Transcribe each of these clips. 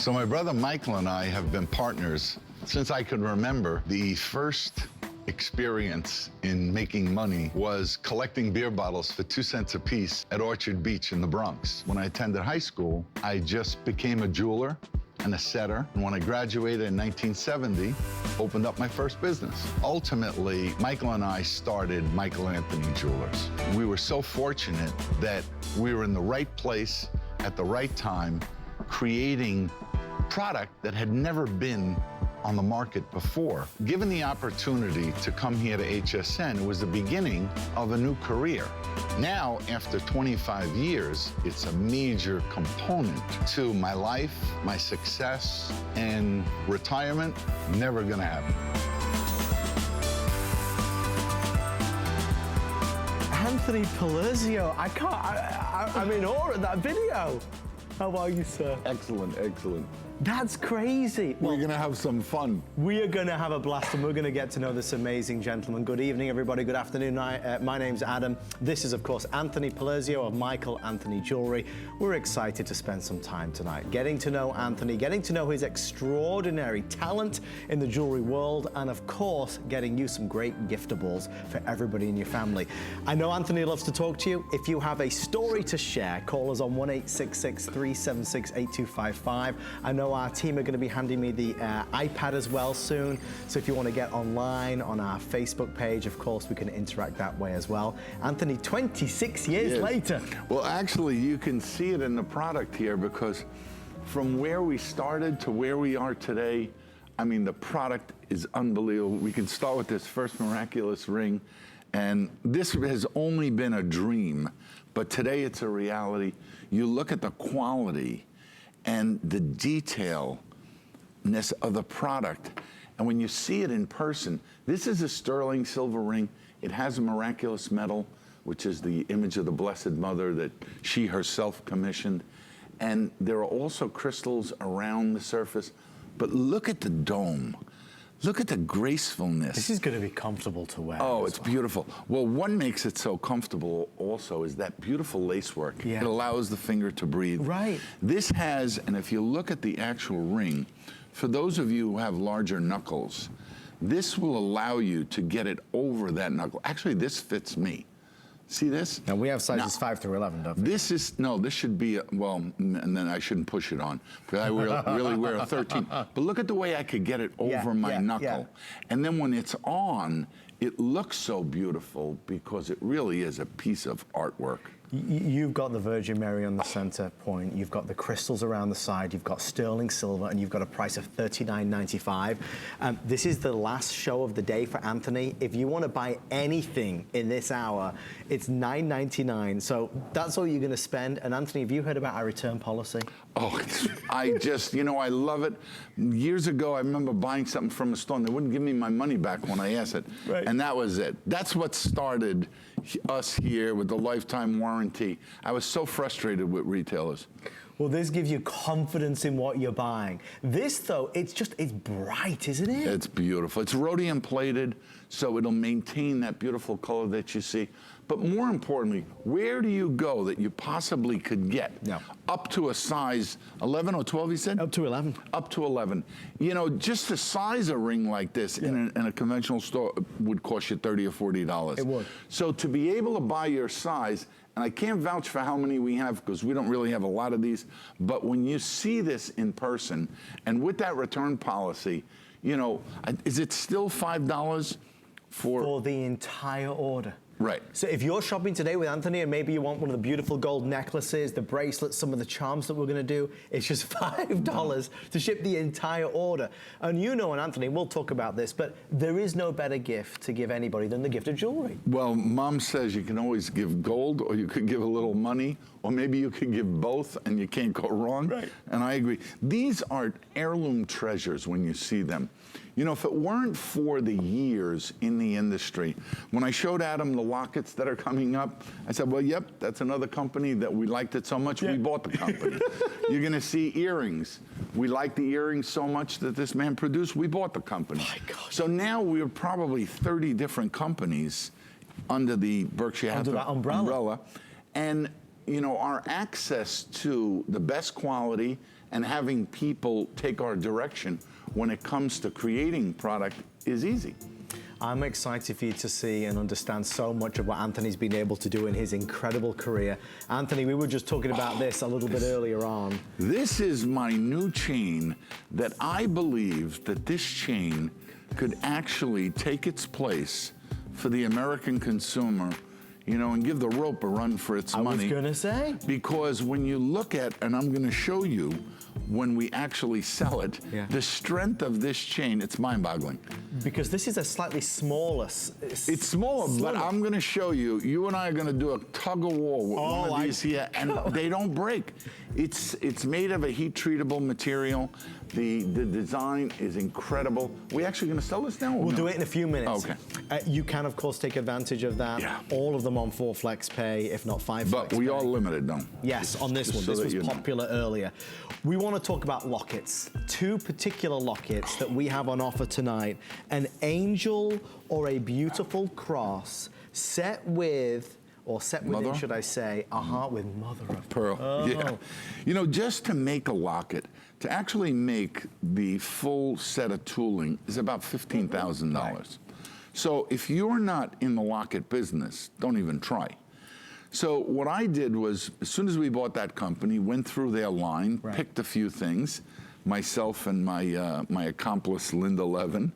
So my brother Michael and I have been partners since I could remember. The first experience in making money was collecting beer bottles for 2 cents a piece at Orchard Beach in the Bronx. When I attended high school, I just became a jeweler and a setter. And when I graduated in 1970, opened up my first business. Ultimately, Michael and I started Michael Anthony Jewelers. We were so fortunate that we were in the right place at the right time, creating product that had never been on the market before. Given the opportunity to come here to HSN, it was the beginning of a new career. Now, after 25 years, it's a major component to my life, my success, and retirement. Never gonna happen. Anthony Palacio, I'm in awe at that video. How are you, sir? Excellent, excellent. That's crazy. We're gonna have some fun. We are gonna have a blast and we're gonna get to know this amazing gentleman. Good evening, everybody. Good afternoon. My name's Adam. This is, of course, Anthony Palacio of Michael Anthony Jewelry. We're excited to spend some time tonight getting to know Anthony, getting to know his extraordinary talent in the jewelry world, and of course, getting you some great giftables for everybody in your family. I know Anthony loves to talk to you. If you have a story to share, call us on 1-866-376-8255. I know our team are going to be handing me the iPad as well soon, so if you want to get online on our Facebook page, of course, we can interact that way as well. Anthony, 26 years later. Well, actually, you can see it in the product here, because from where we started to where we are today, I mean, the product is unbelievable. We can start with this first miraculous ring, and this has only been a dream, but today it's a reality. You look at the quality and the detailness of the product. And when you see it in person, this is a sterling silver ring. It has a miraculous metal, which is the image of the Blessed Mother that she herself commissioned. And there are also crystals around the surface. But look at the dome. Look at the gracefulness. This is going to be comfortable to wear. Oh, it's beautiful. Well, what makes it so comfortable also is that beautiful lacework. Yeah. It allows the finger to breathe. Right. This has, and if you look at the actual ring, for those of you who have larger knuckles, this will allow you to get it over that knuckle. Actually, this fits me. See this? Now we have sizes 5 through 11, don't we? This is, no, this should be, well, and then I shouldn't push it on, because I really wear a 13. But look at the way I could get it over my knuckle. Yeah. And then when it's on, it looks so beautiful because it really is a piece of artwork. You've got the Virgin Mary on the center point, you've got the crystals around the side, you've got sterling silver, and you've got a price of $39.95. This is the last show of the day for Anthony. If you want to buy anything in this hour, it's $9.99. So that's all you're going to spend. And Anthony, have you heard about our return policy? Oh, I just, you know, I love it. Years ago, I remember buying something from a store and they wouldn't give me my money back when I asked it. Right. And that was it. That's what started us here with the lifetime warranty. I was so frustrated with retailers. Well, this gives you confidence in what you're buying. This, though, it's bright, isn't it? It's beautiful. It's rhodium plated, so it'll maintain that beautiful color that you see. But more importantly, where do you go that you possibly could get up to a size 11 or 12, you said? Up to 11. Up to 11. You know, just to size a ring like this in a conventional store would cost you $30 or $40. It would. So to be able to buy your size, and I can't vouch for how many we have because we don't really have a lot of these, but when you see this in person, and with that return policy, you know, is it still $5 for the entire order? Right. So if you're shopping today with Anthony and maybe you want one of the beautiful gold necklaces, the bracelets, some of the charms that we're going to do, it's just $5 to ship the entire order. And you know, and Anthony, we'll talk about this, but there is no better gift to give anybody than the gift of jewelry. Well, Mom says you can always give gold, or you could give a little money, or maybe you could give both and you can't go wrong. Right. And I agree. These are heirloom treasures when you see them. You know, if it weren't for the years in the industry, when I showed Adam the lockets that are coming up, I said, well, yep, that's another company that we liked it so much, we bought the company. You're gonna see earrings. We like the earrings so much that this man produced, we bought the company. My God. So now we're probably 30 different companies under the Berkshire Hathaway umbrella. And you know, our access to the best quality and having people take our direction when it comes to creating product is easy. I'm excited for you to see and understand so much of what Anthony's been able to do in his incredible career. Anthony, we were just talking about this a little bit earlier on. This is my new chain that I believe that this chain could actually take its place for the American consumer, you know, and give the rope a run for its money. I was gonna say. Because when you look at, and I'm gonna show you when we actually sell it, the strength of this chain, it's mind-boggling. Because this is a slightly smaller. It's smaller, but I'm gonna show you. You and I are gonna do a tug-of-war with one of these here, and they don't break. It's made of a heat-treatable material. The design is incredible. We actually gonna sell this now? We'll do it in a few minutes. Okay. You can, of course, take advantage of that. Yeah. All of them on 4 flex pay, if not 5 flex But we pay. are limited, though. Yes, on this one. So This was popular earlier. We want to talk about lockets. 2 particular lockets that we have on offer tonight. An angel or a beautiful cross set with, or set within, should I say, a heart with mother of pearl. Oh. Yeah. You know, just to make a locket, to actually make the full set of tooling is about $15,000. Right. So if you're not in the locket business, don't even try. So what I did was, as soon as we bought that company, went through their line, picked a few things, myself and my accomplice, Linda Levin,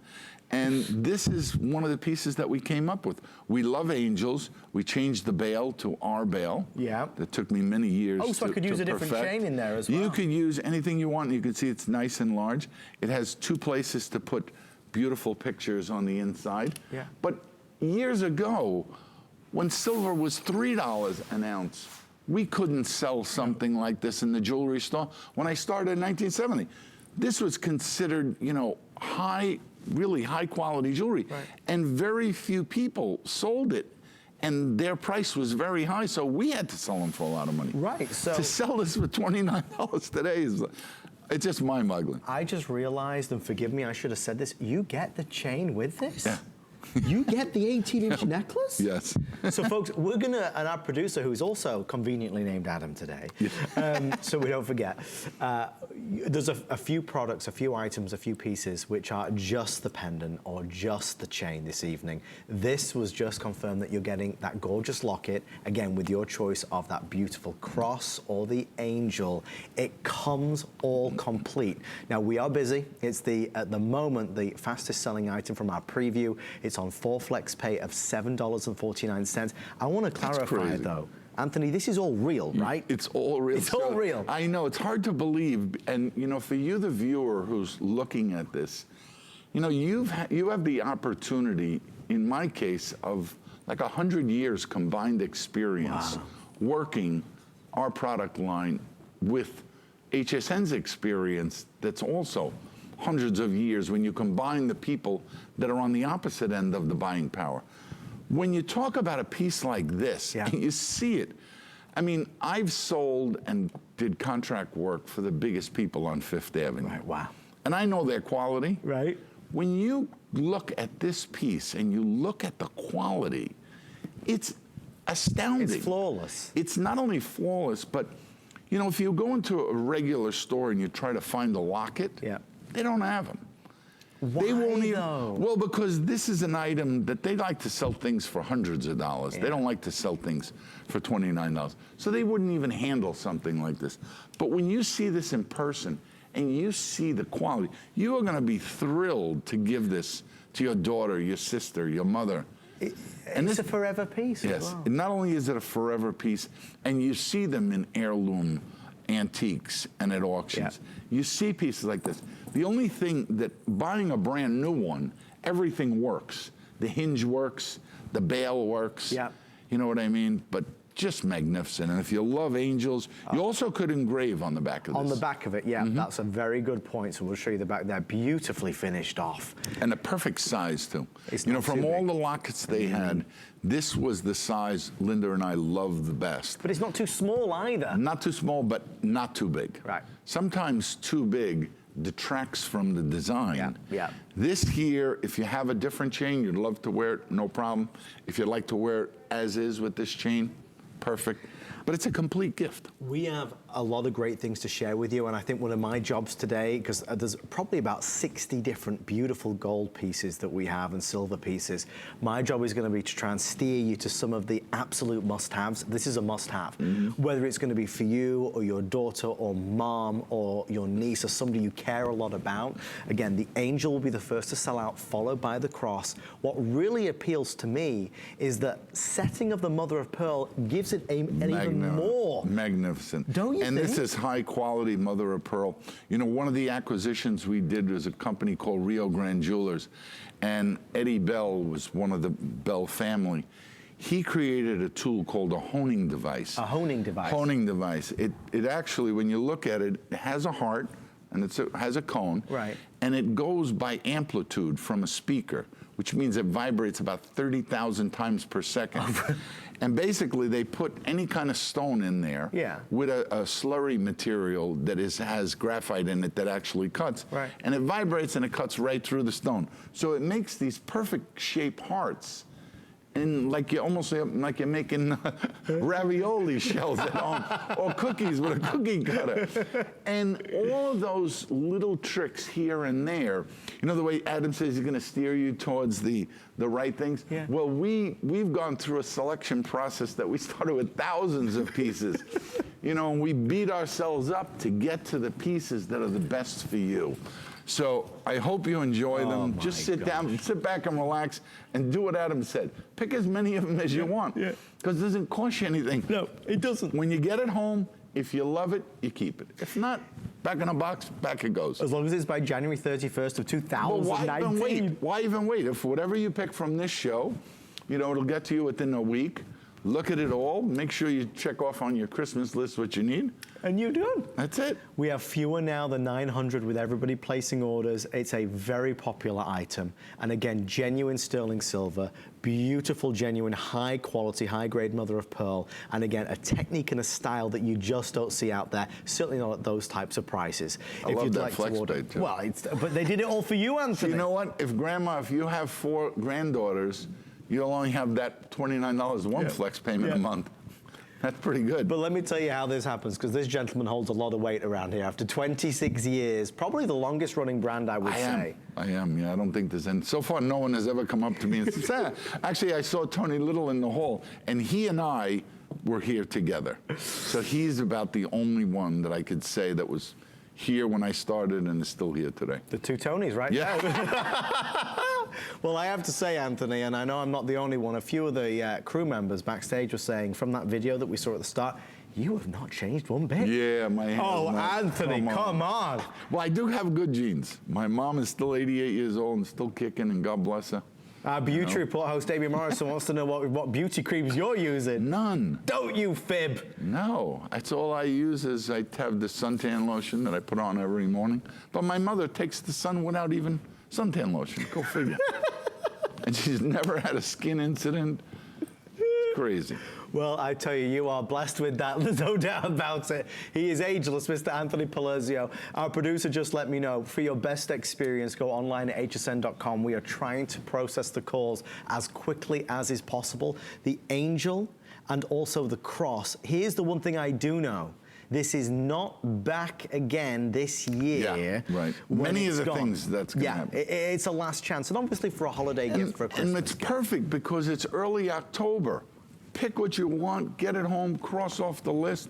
and this is one of the pieces that we came up with. We love angels. We changed the bail to our bail. Yeah. That took me many years Oh, so I could use a different chain in there as well. You could use anything you want. You can see it's nice and large. It has 2 places to put beautiful pictures on the inside. Yeah. But years ago, when silver was $3 an ounce, we couldn't sell something like this in the jewelry store. When I started in 1970, this was considered, you know, really high quality jewelry. Right. And very few people sold it. And their price was very high, so we had to sell them for a lot of money. Right, so to sell this for $29 today is, it's just mind-boggling. I just realized, and forgive me, I should have said this, you get the chain with this? Yeah. You get the 18-inch necklace? Yes. So folks, we're gonna, and our producer, who's also conveniently named Adam today, so we don't forget, there's a few products, a few items, a few pieces which are just the pendant or just the chain this evening. This was just confirmed that you're getting that gorgeous locket, again, with your choice of that beautiful cross or the angel. It comes all complete. Now, we are busy. It's at the moment, the fastest selling item from our preview. It's on 4 flex pay of $7.49. I want to clarify, though, Anthony, this is all real, right? It's all real. It's all real. I know, it's hard to believe. And, you know, for you, the viewer who's looking at this, you know, you have the opportunity, in my case, of like 100 years combined experience working our product line with HSN's experience that's also hundreds of years when you combine the people that are on the opposite end of the buying power. When you talk about a piece like this, you see it. I mean, I've sold and did contract work for the biggest people on Fifth Avenue. Right, wow. And I know their quality. Right. When you look at this piece and you look at the quality, it's astounding. It's flawless. It's not only flawless, but, you know, if you go into a regular store and you try to find a locket, they don't have them. Why, they won't even, though? Well, because this is an item that they like to sell things for hundreds of dollars. They don't like to sell things for $29. So they wouldn't even handle something like this. But when you see this in person and you see the quality, you are going to be thrilled to give this to your daughter, your sister, your mother. It's a forever piece. Yes. As well. Not only is it a forever piece, and you see them in heirloom antiques and at auctions. You see pieces like this. The only thing that buying a brand new one, everything works. The hinge works, the bail works. You know what I mean? But just magnificent. And if you love angels, you also could engrave on the back of this. On the back of it, that's a very good point. So we'll show you the back there, beautifully finished off. And the perfect size, too. It's you know, not from too all big. the lockets they had, this was the size Linda and I loved the best. But it's not too small either. Not too small, but not too big. Right. Sometimes too big detracts from the design. This here, if you have a different chain, you'd love to wear it, no problem. If you'd like to wear it as is with this chain, perfect. But it's a complete gift. We have a lot of great things to share with you, and I think one of my jobs today, because there's probably about 60 different beautiful gold pieces that we have and silver pieces, my job is going to be to try and steer you to some of the absolute must-haves. This is a must-have. Whether it's going to be for you or your daughter or mom or your niece or somebody you care a lot about. Again, the angel will be the first to sell out, followed by the cross. What really appeals to me is that setting of the mother of pearl gives it an even more. Magnificent. Don't you And think? this is high quality mother of pearl. You know, one of the acquisitions we did was a company called Rio Grande Jewelers, and Eddie Bell was one of the Bell family. He created a tool called a honing device. A honing device. Honing device. It actually, when you look at it, it has a heart and it has a cone. Right. And it goes by amplitude from a speaker, which means it vibrates about 30,000 times per second. And basically, they put any kind of stone in there with a slurry material that has graphite in it that actually cuts. Right. And it vibrates and it cuts right through the stone. So it makes these perfect shaped hearts. And like you're making ravioli shells at home or cookies with a cookie cutter. And all of those little tricks here and there, you know the way Adam says he's going to steer you towards the right things? Yeah. Well, we've gone through a selection process that we started with thousands of pieces. You know, and we beat ourselves up to get to the pieces that are the best for you. So I hope you enjoy them. Just sit down, sit back and relax and do what Adam said. Pick as many of them as you want. Because it doesn't cost you anything. No, it doesn't. When you get it home, if you love it, you keep it. If not, back in a box, back it goes. As long as it's by January 31st of 2019. Well, why even wait? Why even wait? If whatever you pick from this show, you know, it'll get to you within a week. Look at it all. Make sure you check off on your Christmas list what you need. And you're done. That's it. We have fewer now than 900 with everybody placing orders. It's a very popular item. And again, genuine sterling silver, beautiful, genuine, high quality, high grade mother of pearl. And again, a technique and a style that you just don't see out there, certainly not at those types of prices. I love that flex plate too. Well, but they did it all for you, Anthony. So you know what? If you have 4 granddaughters, you'll only have that $29 one flex payment a month. That's pretty good. But let me tell you how this happens, because this gentleman holds a lot of weight around here. After 26 years, probably the longest running brand, I would say. I am, yeah. I don't think there's any. So far, no one has ever come up to me and said, actually, I saw Tony Little in the hall, and he and I were here together. So he's about the only one that I could say that was here when I started and is still here today. The two Tonys, right? Yeah. Well, I have to say, Anthony, and I know I'm not the only one, a few of the crew members backstage were saying from that video that we saw at the start, you have not changed one bit. Yeah, my hands. Oh, Anthony, come on. Well, I do have good genes. My mom is still 88 years old and still kicking, and God bless her. Our beauty report host, Amy Morrison, wants to know what beauty creams you're using. None. Don't you fib. No. That's all I use is I have the suntan lotion that I put on every morning. But my mother takes the sun without even suntan lotion. Go figure. And she's never had a skin incident. It's crazy. Well, I tell you, you are blessed with that. There's no doubt about it. He is ageless, Mr. Anthony Palacio. Our producer just let me know, for your best experience, go online at hsn.com. We are trying to process the calls as quickly as is possible. The angel and also the cross. Here's the one thing I do know. This is not back again this year. Yeah, right. Many of the things that's going to happen. It's a last chance. And obviously for a holiday gift for Christmas. And it's perfect because it's early October. Pick what you want, get it home, cross off the list,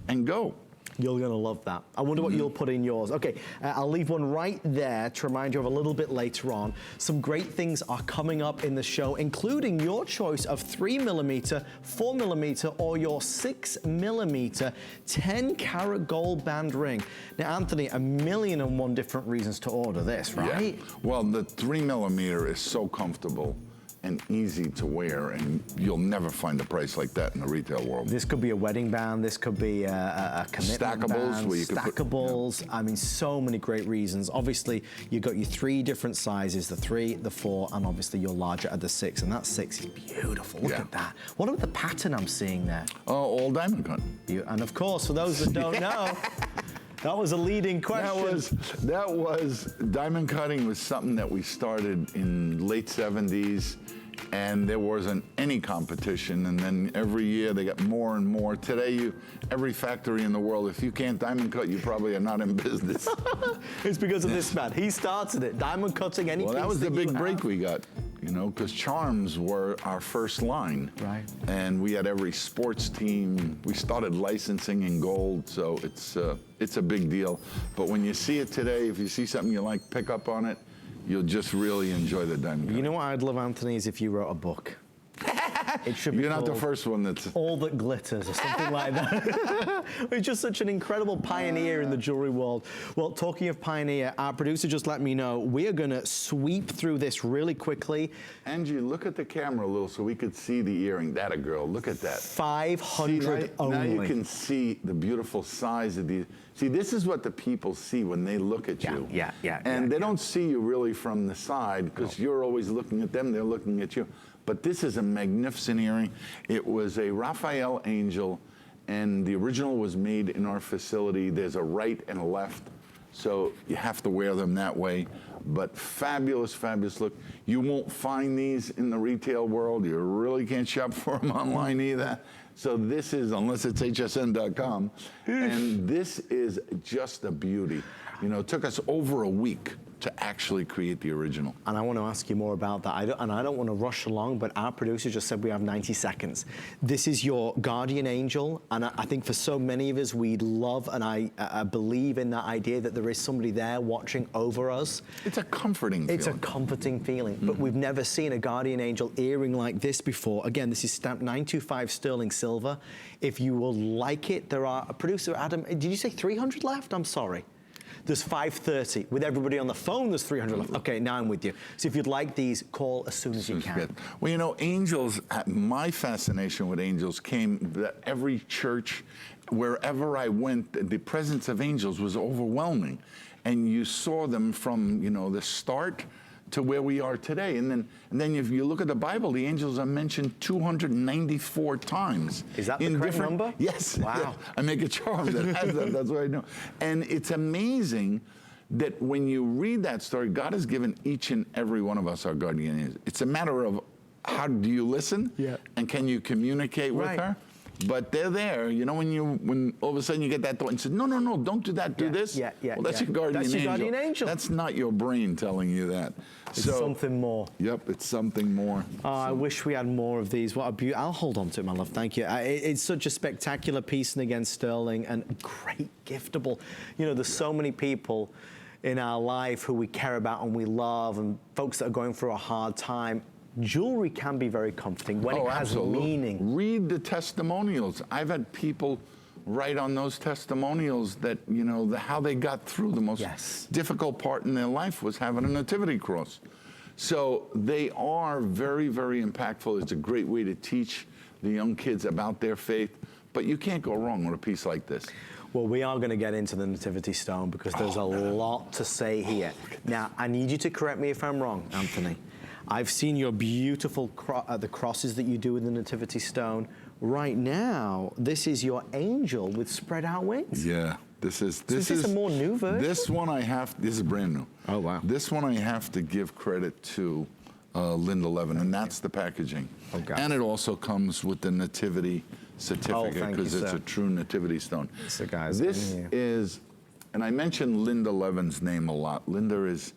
and go. You're going to love that. I wonder what you'll put in yours. Okay, I'll leave one right there to remind you of a little bit later on. Some great things are coming up in the show, including your choice of 3mm, 4mm, or your 6mm 10-carat gold band ring. Now, Anthony, 1,000,001 different reasons to order this, right? Yeah. Well, the 3mm is so comfortable and easy to wear, and you'll never find a price like that in the retail world. This could be a wedding band, this could be a commitment Stackables, band, where you could stackables. I mean, so many great reasons. Obviously, you've got your 3 different sizes, the 3, the 4, and obviously your larger at the 6, and that 6 is beautiful. Look at that. What about the pattern I'm seeing there? Oh, all diamond cut. And of course, for those that don't know, that was a leading question. That was diamond cutting was something that we started in late 70s, and there wasn't any competition. And then every year they got more and more. Today, every factory in the world, if you can't diamond cut, you probably are not in business. It's because of this man. He started it. Diamond cutting any Well, that piece was the you big break have. we got, you know, because charms were our first line. Right. And we had every sports team. We started licensing in gold, so it's a big deal. But when you see it today, if you see something you like, pick up on it. You'll just really enjoy the diamond cutting. You know what I'd love, Anthony, is if you wrote a book. It should be You're not the called first one that's... All That Glitters or something like that. He's just such an incredible pioneer in the jewelry world. Well, talking of pioneer, our producer just let me know we are going to sweep through this really quickly. Angie, look at the camera a little so we could see the earring. That a girl, look at that. 500 only. Now you can see the beautiful size of these. See, this is what the people see when they look at you. And they don't see you really from the side because you're always looking at them, they're looking at you. But this is a magnificent earring. It was a Raphael angel, and the original was made in our facility. There's a right and a left, so you have to wear them that way. But fabulous, fabulous look. You won't find these in the retail world. You really can't shop for them online either. So this is, unless it's hsn.com, and this is just a beauty. You know, it took us over a week to actually create the original. And I want to ask you more about that. I don't want to rush along, but our producer just said we have 90 seconds. This is your guardian angel, and I think for so many of us, we love and I believe in that idea that there is somebody there watching over us. It's a comforting feeling. It's a comforting feeling, but we've never seen a guardian angel earring like this before. Again, this is stamped 925 sterling silver. If you will like it, there are, producer Adam, did you say 300 left? I'm sorry. There's 530. With everybody on the phone, there's 300 left. Okay, now I'm with you. So if you'd like these, call as soon as you can. Well, you know, angels, my fascination with angels came that every church, wherever I went, the presence of angels was overwhelming. And you saw them from, you know, the start to where we are today. And then if you look at the Bible, the angels are mentioned 294 times. Is that the correct number? Yes. Wow. I make a charm that has that. That's what I know. And it's amazing that when you read that story, God has given each and every one of us our guardian angel. It's a matter of how do you listen? Yeah. And can you communicate with her? But they're there, you know, when all of a sudden you get that thought and say, no, don't do that, do this. Well, that's your guardian angel. That's your guardian angel. That's not your brain telling you that. It's something more. Yep, it's something more. Oh, I wish we had more of these. What a beauty. I'll hold on to it, my love. Thank you. It's such a spectacular piece, and again, sterling, and great giftable. You know, there's so many people in our life who we care about and we love, and folks that are going through a hard time. Jewelry can be very comforting when it has meaning. Read the testimonials. I've had people write on those testimonials that, you know, how they got through the most difficult part in their life was having a Nativity Cross. So they are very, very impactful. It's a great way to teach the young kids about their faith, but you can't go wrong with a piece like this. Well, we are going to get into the Nativity Stone because there's a lot to say here. Now, I need you to correct me if I'm wrong, Anthony. I've seen your beautiful the crosses that you do with the Nativity Stone. Right now, this is your angel with spread out wings. Yeah, this is a more new version. This one this is brand new. Oh wow! This one I have to give credit to Linda Levin, and that's the packaging. Okay. And it also comes with the Nativity certificate because it's a true Nativity stone. So guys, this is, and I mentioned Linda Levin's name a lot. Linda is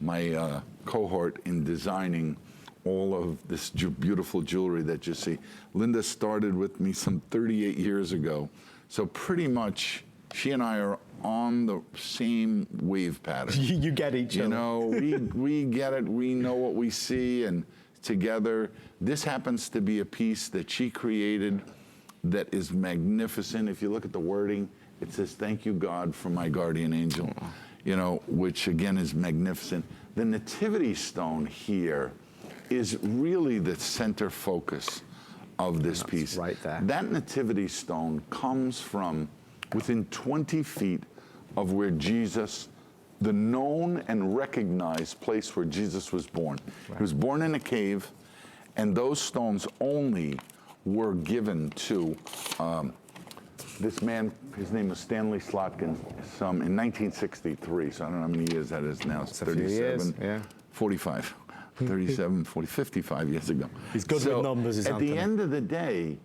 my cohort in designing all of this beautiful jewelry that you see. Linda started with me some 38 years ago. So pretty much she and I are on the same wave pattern. You get each other. You know, we get it, we know what we see, and together, this happens to be a piece that she created that is magnificent. If you look at the wording, it says, "Thank you, God, for my guardian angel." You know, which again is magnificent. The Nativity Stone here is really the center focus of this piece. Right there. That Nativity Stone comes from within 20 feet of where Jesus, the known and recognized place where Jesus was born. Right. He was born in a cave, and those stones only were given to this man. His name was Stanley Slotkin, in 1963, so I don't know how many years that is now. It's 37, 45. 37, 40, 55 years ago. He's good with numbers, is At Anthony. the end of the day,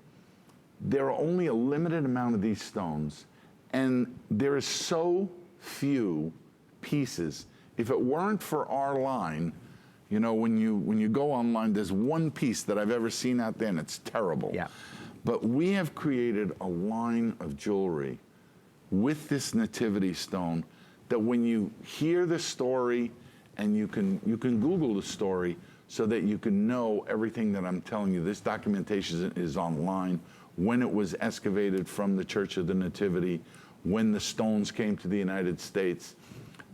there are only a limited amount of these stones, and there are so few pieces. If it weren't for our line, you know, when you go online, there's one piece that I've ever seen out there, and it's terrible. Yeah. But we have created a line of jewelry with this nativity stone that when you hear the story, and you can Google the story so that you can know everything that I'm telling you. This documentation is online. When it was excavated from the Church of the Nativity, when the stones came to the United States,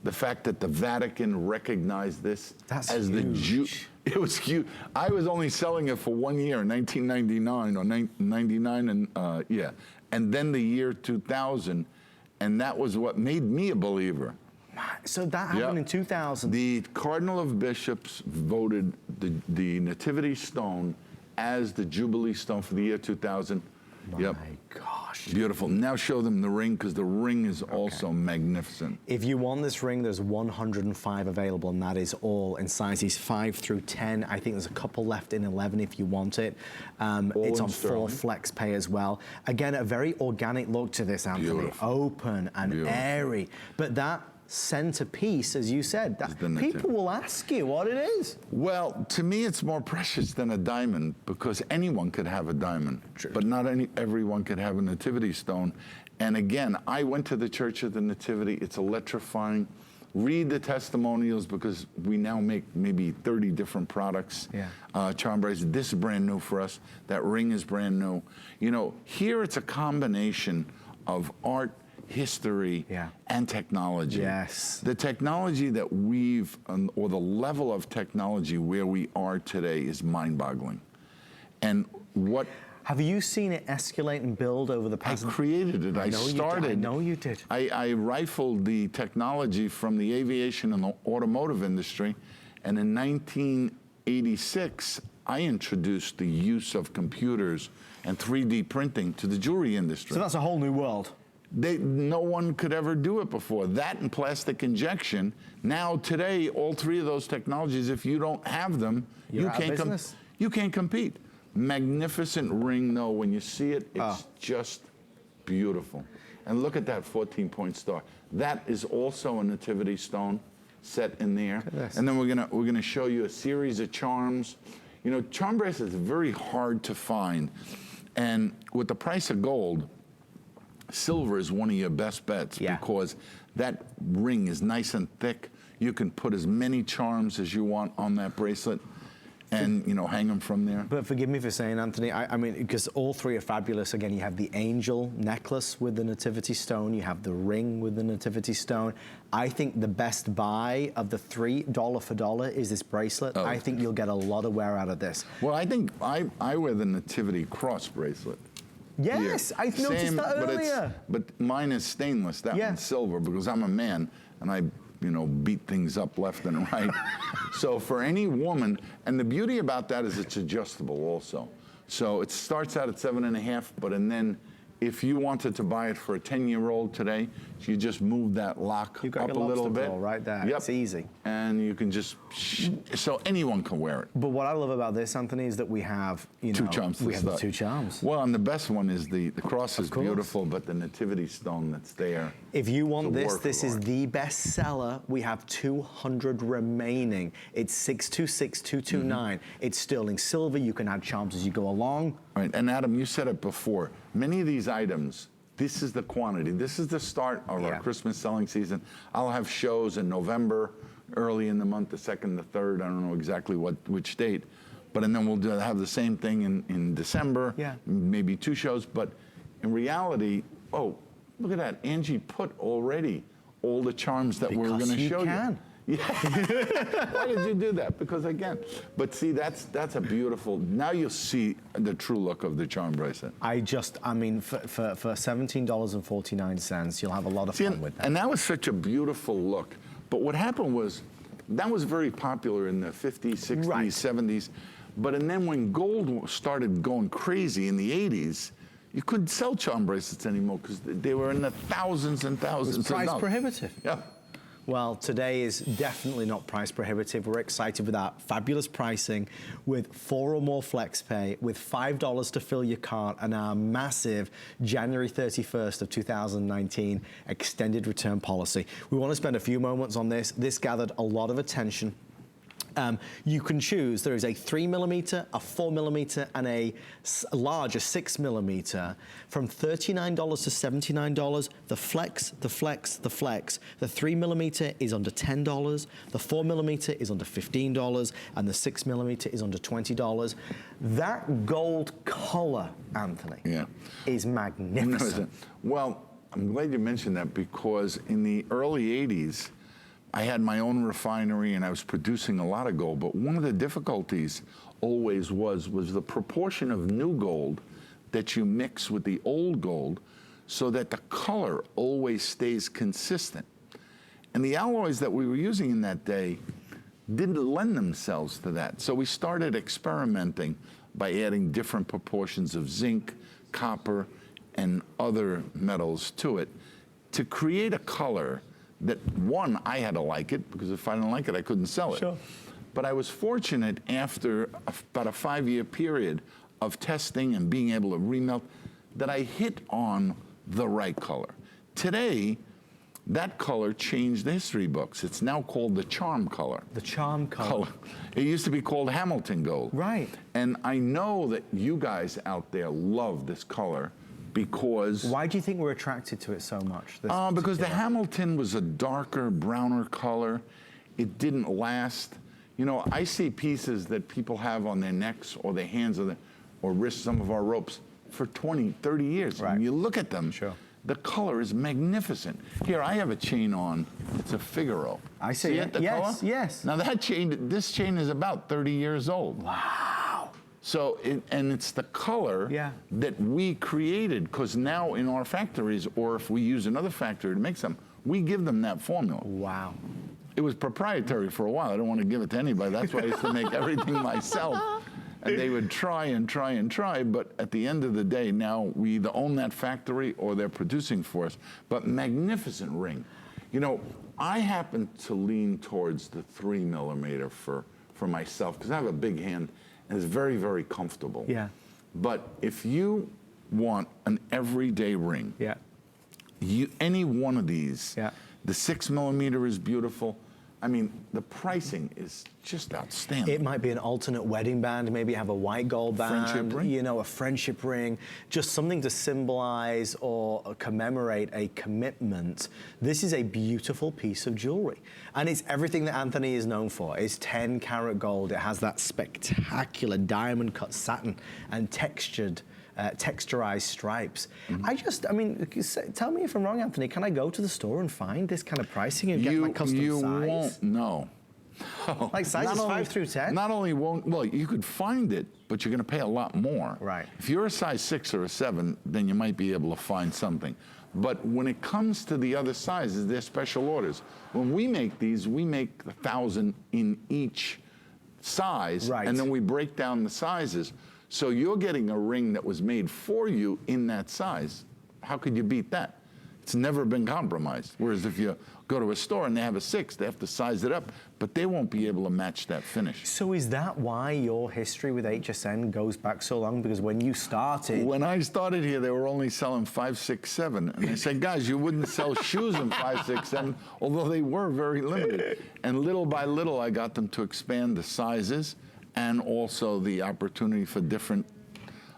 the fact that the Vatican recognized this as the Jew. It was huge. I was only selling it for 1 year, 1999 or 99, and yeah, and then the year 2000, and that was what made me a believer. So that happened in 2000. The Cardinal of Bishops voted the Nativity Stone as the Jubilee Stone for the year 2000. My gosh. Beautiful. Now show them the ring, because the ring is also magnificent. If you want this ring, there's 105 available, and that is all in sizes 5 through 10. I think there's a couple left in 11 if you want it. It's on full flex pay as well. Again, a very organic look to this, Anthony. Beautiful. Open and airy. But that centerpiece, as you said, that people will ask you what it is. Well, to me, it's more precious than a diamond, because anyone could have a diamond, but not everyone could have a nativity stone. And again, I went to the Church of the Nativity. It's electrifying. Read the testimonials, because we now make maybe 30 different products. Charm bracelet. This is brand new for us. That ring is brand new. You know, here it's a combination of art, history, and technology. Yes. The technology that we've, or the level of technology where we are today is mind-boggling. And what... Have you seen it escalate and build over the past... I created it. I started... I know you did. I rifled the technology from the aviation and the automotive industry, and in 1986, I introduced the use of computers and 3D printing to the jewelry industry. So that's a whole new world. No one could ever do it before. That and plastic injection. Now, today, all three of those technologies, if you don't have them, you can't compete. Magnificent ring, though. When you see it, it's just beautiful. And look at that 14-point star. That is also a nativity stone set in there. And then we're gonna show you a series of charms. You know, charm bracelets is very hard to find, and with the price of gold, silver is one of your best bets, because that ring is nice and thick. You can put as many charms as you want on that bracelet, and you know, hang them from there. But forgive me for saying, Anthony, I mean, because all three are fabulous. Again, you have the angel necklace with the nativity stone, you have the ring with the nativity stone. I think the best buy of the three, dollar for dollar, is this bracelet. I think you'll get a lot of wear out of this. Well, I think I wear the Nativity Cross bracelet. Yes, I noticed that earlier. But mine is stainless. That one's silver, because I'm a man and I, you know, beat things up left and right. So for any woman, and the beauty about that is it's adjustable also. So it starts out at 7.5, but and then if you wanted to buy it for a 10-year-old today, you just move that lock up a little bit. Right there. It's easy. And you can just, so anyone can wear it. But what I love about this, Anthony, is that we have, you know, two charms. We have the two charms. Well, and the best one is the cross is beautiful, but the nativity stone that's there. If you want this, this is the best seller. We have 200 remaining. It's 626229. It's sterling silver. You can add charms as you go along. Right, and Adam, you said it before. Many of these items, this is the quantity. This is the start of our Christmas selling season. I'll have shows in November, early in the month, the 2nd, the 3rd. I don't know exactly which date. But and then we'll have the same thing in December, maybe 2 shows. But in reality, oh, look at that. Angie put already all the charms that we're going to show you. Yeah. Why did you do that? Because again, but see, that's a beautiful, now you'll see the true look of the charm bracelet. I mean, for $17.49, you'll have a lot of fun with that. And that was such a beautiful look. But what happened was, that was very popular in the 50s, 60s, 70s. But and then when gold started going crazy in the 80s, you couldn't sell charm bracelets anymore because they were in the thousands and thousands. It was price prohibitive. Yeah. Well, today is definitely not price prohibitive. We're excited with our fabulous pricing with 4 or more flex pay, with $5 to fill your cart, and our massive January 31st of 2019 extended return policy. We want to spend a few moments on this. This gathered a lot of attention. You can choose, there is a 3mm, a 4mm, and a larger 6mm from $39 to $79. The flex, the flex, the flex. The 3mm is under $10, the 4mm is under $15, and the 6mm is under $20. That gold color, Anthony, is magnificent. Well, I'm glad you mentioned that, because in the early 80s, I had my own refinery and I was producing a lot of gold, but one of the difficulties always was the proportion of new gold that you mix with the old gold so that the color always stays consistent. And the alloys that we were using in that day didn't lend themselves to that. So we started experimenting by adding different proportions of zinc, copper, and other metals to it to create a color that, one, I had to like it, because if I didn't like it, I couldn't sell it. Sure. But I was fortunate, after about a 5-year period of testing and being able to remelt, that I hit on the right color. Today, that color changed the history books. It's now called the charm color. The charm color. It used to be called Hamilton gold. Right. And I know that you guys out there love this color, because... Why do you think we're attracted to it so much? Because the Hamilton was a darker, browner color. It didn't last. You know, I see pieces that people have on their necks or their hands or wrists, some of our ropes, for 20, 30 years. Right. And you look at them, sure, the color is magnificent. Here, I have a chain on. It's a Figaro. I see it, the color? Yes. Now, this chain is about 30 years old. Wow. So, and it's the color that we created, because now in our factories, or if we use another factory to make some, we give them that formula. Wow. It was proprietary for a while. I don't want to give it to anybody. That's why I used to make everything myself. And they would try and try and try, but at the end of the day, now we either own that factory or they're producing for us. But magnificent ring. You know, I happen to lean towards the 3mm for myself, because I have a big hand. And it's very, very comfortable. Yeah. But if you want an everyday ring, any one of these, the 6mm is beautiful. I mean, the pricing is just outstanding. It might be an alternate wedding band, maybe have a white gold band, friendship ring. You know, a friendship ring, just something to symbolize or commemorate a commitment. This is a beautiful piece of jewelry. And it's everything that Anthony is known for. It's 10 karat gold. It has that spectacular diamond cut satin and texturized stripes. I mean, tell me if I'm wrong, Anthony, can I go to the store and find this kind of pricing and get my custom size? You won't know. Like sizes 5 through 10? Not only won't, well, you could find it, but you're going to pay a lot more. Right. If you're a size 6 or a 7, then you might be able to find something. But when it comes to the other sizes, they're special orders. When we make these, we make 1,000 in each size, and then we break down the sizes. So you're getting a ring that was made for you in that size. How could you beat that? It's never been compromised. Whereas if you go to a store and they have a 6, they have to size it up, but they won't be able to match that finish. So is that why your history with HSN goes back so long? Because when you started... When I started here, they were only selling 5, 6, 7. And they said, guys, you wouldn't sell shoes in 5, 6, 7, although they were very limited. And little by little, I got them to expand the sizes and also the opportunity for different...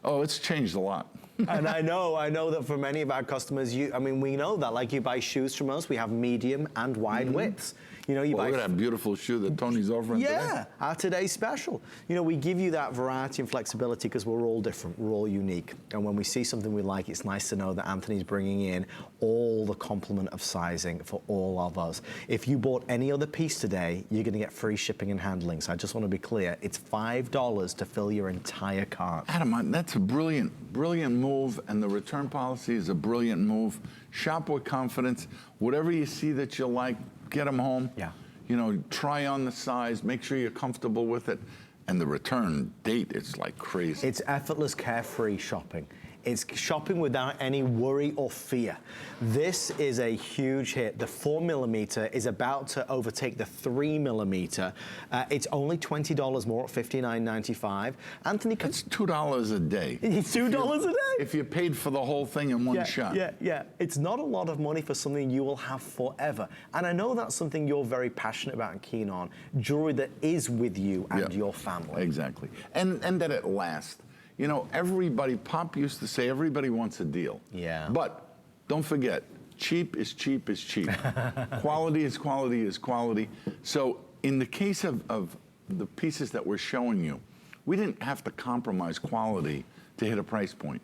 Oh, it's changed a lot. And I know that for many of our customers, I mean, we know that, like you buy shoes from us, we have medium and wide widths. You know, you buy... Look at that beautiful shoe that Tony's offering today. Yeah, our today's special. You know, we give you that variety and flexibility because we're all different, we're all unique. And when we see something we like, it's nice to know that Anthony's bringing in all the complement of sizing for all of us. If you bought any other piece today, you're going to get free shipping and handling. So I just want to be clear, it's $5 to fill your entire cart. Adam, that's a brilliant move, and the return policy is a brilliant move. Shop with confidence. Whatever you see that you like, get them home. Yeah. You know, try on the size, make sure you're comfortable with it. And the return date is like crazy. It's effortless, carefree shopping. It's shopping without any worry or fear. This is a huge hit. The 4mm is about to overtake the 3mm. It's only $20 more at $59.95. Anthony, That's $2 a day. It's $2 a day. If you paid for the whole thing in one shot. Yeah. It's not a lot of money for something you will have forever. And I know that's something you're very passionate about and keen on. Jewelry that is with you and your family. Exactly. And that it lasts. You know, everybody, Pop used to say, everybody wants a deal. Yeah. But don't forget, cheap is cheap is cheap. Quality is quality is quality. So in the case of the pieces that we're showing you, we didn't have to compromise quality to hit a price point.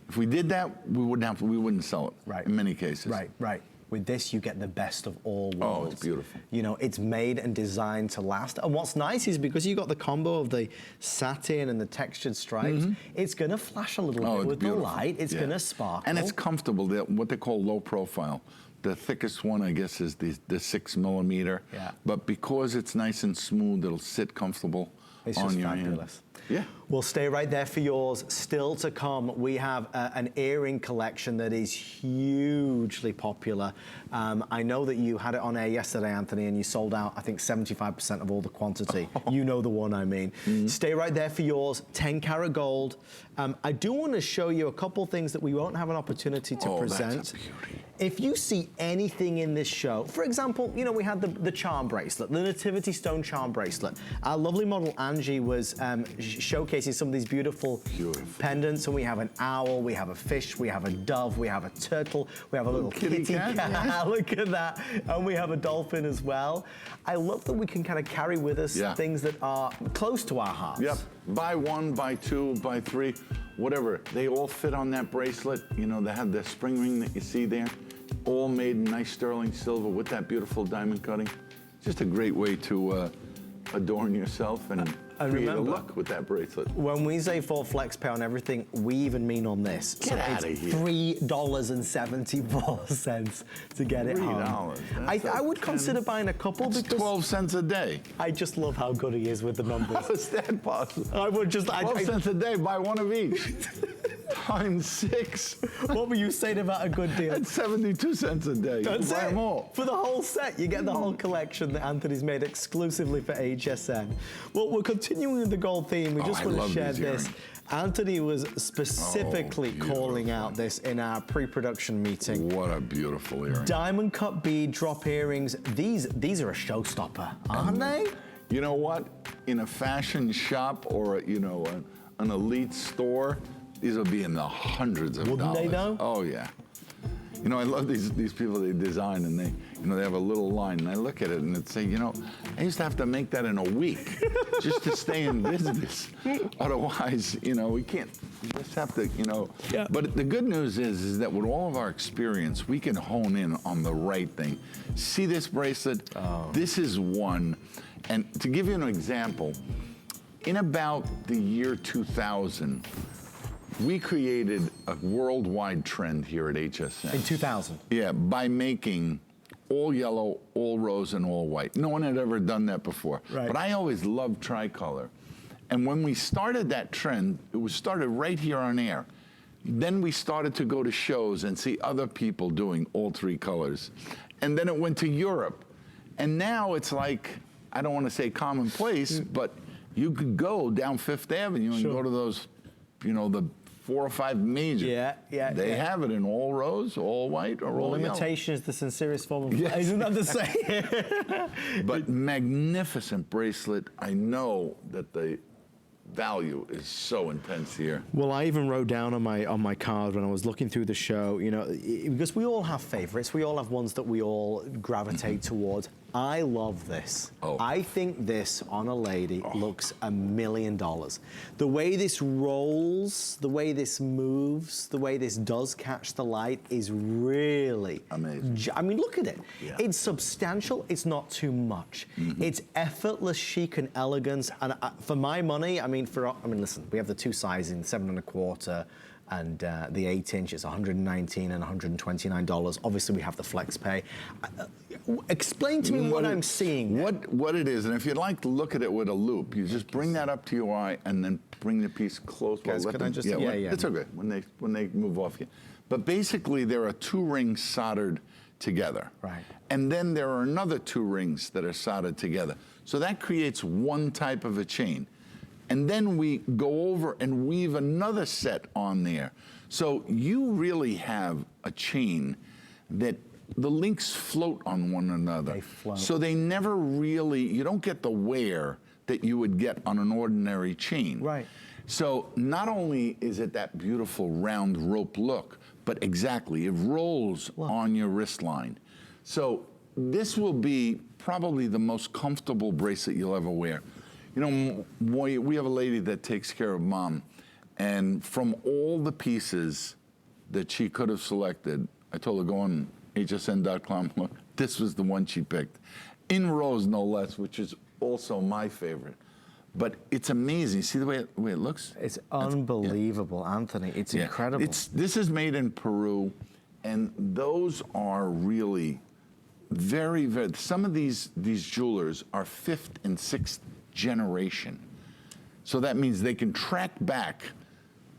If we did that, we wouldn't sell it. Right. In many cases. Right. With this, you get the best of all worlds. Oh, it's beautiful. You know, it's made and designed to last. And what's nice is because you got the combo of the satin and the textured stripes, it's going to flash a little bit with beautiful. The light. It's going to sparkle. And it's comfortable. What they call low profile. The thickest one, I guess, is the 6mm. Yeah. But because it's nice and smooth, it'll sit comfortable on your hand. Fabulous. Yeah. Well, stay right there for yours. Still to come, we have an earring collection that is hugely popular. I know that you had it on air yesterday, Anthony, and you sold out, I think, 75% of all the quantity. You know the one I mean. Stay right there for yours. 10 karat gold. I do want to show you a couple things that we won't have an opportunity to present. That's a beauty. If you see anything in this show, for example, you know, we had the charm bracelet, the Nativity Stone charm bracelet. Our lovely model Angie was showcasing some of these beautiful pendants, and we have an owl, we have a fish, we have a dove, we have a turtle, we have a little kitty cat. Yeah. Look at that. And we have a dolphin as well. I love that we can kind of carry with us things that are close to our hearts. Yep. Buy one, buy two, buy three, whatever. They all fit on that bracelet. You know, they have the spring ring that you see there. All made in nice sterling silver with that beautiful diamond cutting. Just a great way to adorn yourself and create a look with that bracelet. When we say full flex pay on everything, we even mean on this. Get out of here. $3.74 to get it home. I would consider buying a couple because 12 cents a day. I just love how good he is with the numbers. How is that possible? I would just 12 cents a day, buy one of each. Times 6. What were you saying about a good deal? That's 72 cents a day. That's buy it. them all. For the whole set, you get the whole collection that Anthony's made exclusively for HSN. Well, we're continuing with the gold theme. We just want to share this. Anthony was specifically calling out this in our pre-production meeting. What a beautiful earring. Diamond cut bead drop earrings. These are a showstopper, aren't they? You know what? In a fashion shop or an elite store, these will be in the hundreds of dollars. Wouldn't they though? Oh yeah. You know, I love these people they design, and they have a little line, and I look at it and it's say, I used to have to make that in a week just to stay in business. Otherwise, we can't. We just have to, Yeah. But the good news is that with all of our experience, we can hone in on the right thing. See this bracelet? This is one. And to give you an example, in about the year 2000, we created a worldwide trend here at HSN. In 2000? Yeah, by making all yellow, all rose, and all white. No one had ever done that before. Right. But I always loved tricolor. And when we started that trend, it was started right here on air. Then we started to go to shows and see other people doing all 3 colors. And then it went to Europe. And now it's like, I don't want to say commonplace, but you could go down Fifth Avenue and go to those, the 4 or 5 major. They have it in all rose, all white, or all imitation yellow. is the sincerest form of isn't that the saying? But magnificent bracelet. I know that the value is so intense here. Well, I even wrote down on my card when I was looking through the show, because we all have favorites. We all have ones that we all gravitate towards. I love this. I think this on a lady looks $1 million. The way this rolls, the way this moves, the way this does catch the light is really amazing. I mean, look at it. Yeah. It's substantial. It's not too much. It's effortless chic and elegance. And for my money, listen, we have the 2 sizing, 7 1/4. and the 8-inch is $119 and $129. Obviously, we have the flex pay. Explain to me what I'm seeing. What it is, and if you'd like to look at it with a loop, you just bring that up to your eye and then bring the piece close. Guys, can I just, yeah. It's okay when they move off you. But basically, there are 2 rings soldered together. Right. And then there are another 2 rings that are soldered together. So that creates one type of a chain. And then we go over and weave another set on there. So you really have a chain that the links float on one another. They float. So they never really, you don't get the wear that you would get on an ordinary chain. Right. So not only is it that beautiful round rope look, but exactly, it rolls on your wrist line. So this will be probably the most comfortable bracelet you'll ever wear. You know, we have a lady that takes care of Mom, and from all the pieces that she could have selected, I told her, go on hsn.com, look, this was the one she picked. In rose, no less, which is also my favorite. But it's amazing. See the way it looks? It's unbelievable, Anthony. It's incredible. This is made in Peru, and those are really very, very, some of these jewelers are 5th and 6th generation. So that means they can track back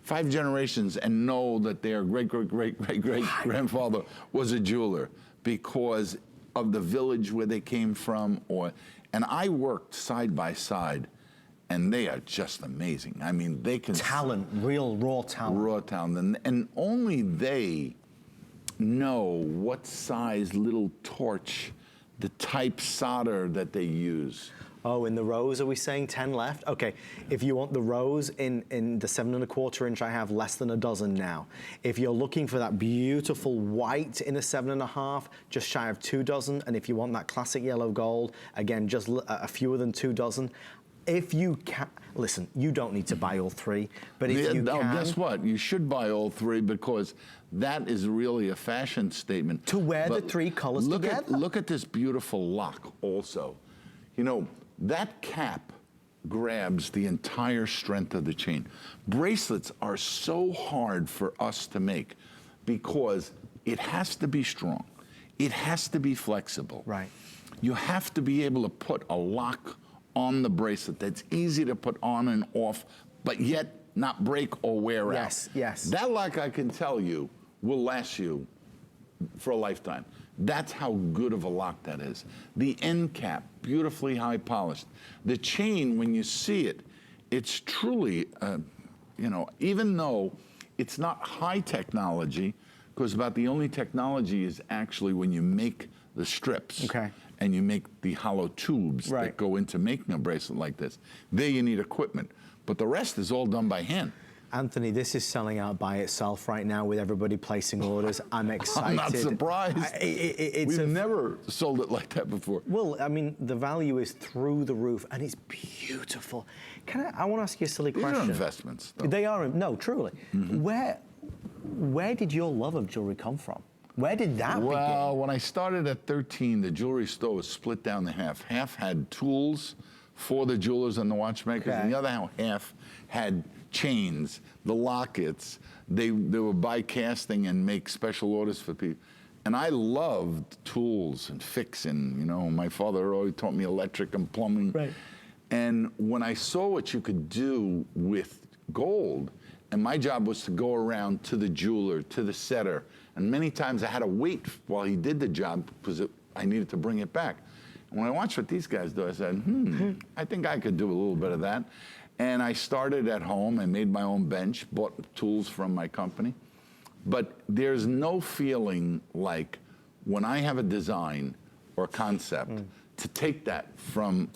5 generations and know that their great-great-great-great-grandfather was a jeweler because of the village where they came from. And I worked side by side, and they are just amazing. I mean, they can... Talent, real raw talent. Raw talent. And only they know what size little torch, the type solder that they use. Oh, in the rose, are we saying 10 left? Okay, if you want the rose in the 7¼ inch, I have less than a dozen now. If you're looking for that beautiful white in a 7½, just shy of 2 dozen. And if you want that classic yellow gold, again, just a fewer than 2 dozen. If you can, listen, you don't need to buy all 3, but if you can. Guess what? You should buy all 3 because that is really a fashion statement. To wear the 3 colors together. Look at this beautiful lock also. You know, that cap grabs the entire strength of the chain. Bracelets are so hard for us to make because it has to be strong. It has to be flexible. Right. You have to be able to put a lock on the bracelet that's easy to put on and off, but yet not break or wear out. Yes, yes. That lock, I can tell you, will last you for a lifetime. That's how good of a lock that is. The end cap, beautifully high polished. The chain, when you see it, it's truly, you know, even though it's not high technology, because about the only technology is actually when you make the strips. Okay. And you make the hollow tubes that go into making a bracelet like this. There you need equipment. But the rest is all done by hand. Anthony, this is selling out by itself right now with everybody placing orders. I'm excited. I'm not surprised. We've never sold it like that before. Well, I mean, the value is through the roof, and it's beautiful. I want to ask you a silly question. These are investments, though. They are, no, truly. Mm-hmm. Where did your love of jewelry come from? Where did that begin? Well, when I started at 13, the jewelry store was split down to half. Half had tools for the jewelers and the watchmakers, and the other half had chains, the lockets. They would buy casting and make special orders for people. And I loved tools and fixing. You know, my father always taught me electric and plumbing. Right. And when I saw what you could do with gold, and my job was to go around to the jeweler, to the setter, and many times I had to wait while he did the job because I needed to bring it back. And when I watched what these guys do, I said, I think I could do a little bit of that. And I started at home and made my own bench, bought tools from my company. But there's no feeling like when I have a design or concept to take that from